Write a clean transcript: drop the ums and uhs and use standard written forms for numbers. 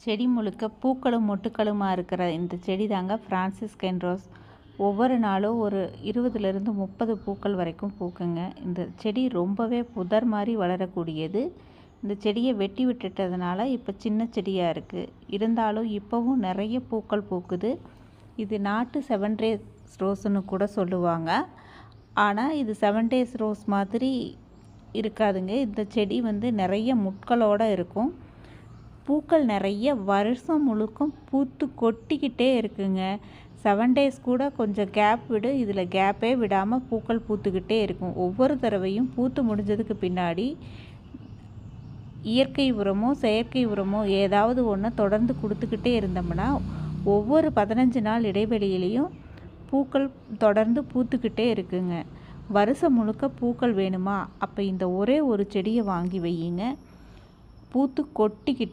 செடி முழுக்க பூக்களும் மொட்டுக்களுமா இருக்கிற இந்த செடி தாங்க ஃப்ரான்சிஸ்கன் ரோஸ். ஒவ்வொரு நாளும் ஒரு 20லேருந்து 30 பூக்கள் வரைக்கும் பூக்குங்க. இந்த செடி ரொம்பவே புதர் மாதிரி வளரக்கூடியது. இந்த செடியை வெட்டி விட்டுட்டதுனால இப்போ சின்ன செடியாக இருக்குது. இருந்தாலும் இப்போவும் நிறைய பூக்கள் பூக்குது. இது நாட்டு 7 டேஸ் ரோஸ்ன்னு கூட சொல்லுவாங்க. ஆனால் இது 7 டேஸ் ரோஸ் மாதிரி இருக்காதுங்க. இந்த செடி நிறைய முட்களோடு இருக்கும். பூக்கள் நிறைய வருஷம் முழுக்கும் பூத்து கொட்டிக்கிட்டே இருக்குங்க. 7 டேஸ் கூட கொஞ்சம் கேப் விடு, இதில் கேப்பே விடாமல் பூக்கள் பூத்துக்கிட்டே இருக்கும். ஒவ்வொரு தடவையும் பூத்து முடிஞ்சதுக்கு பின்னாடி இயற்கை உரமோ செயற்கை உரமோ ஏதாவது ஒன்று தொடர்ந்து கொடுத்துக்கிட்டே இருந்தோம்னா ஒவ்வொரு 15 நாள் இடைவெளியிலையும் பூக்கள் தொடர்ந்து பூத்துக்கிட்டே இருக்குங்க. வருஷம் முழுக்க பூக்கள் வேணுமா? அப்போ இந்த ஒரே ஒரு செடியை வாங்கி வையுங்க. பூத்து கொட்டிக்கிட்டே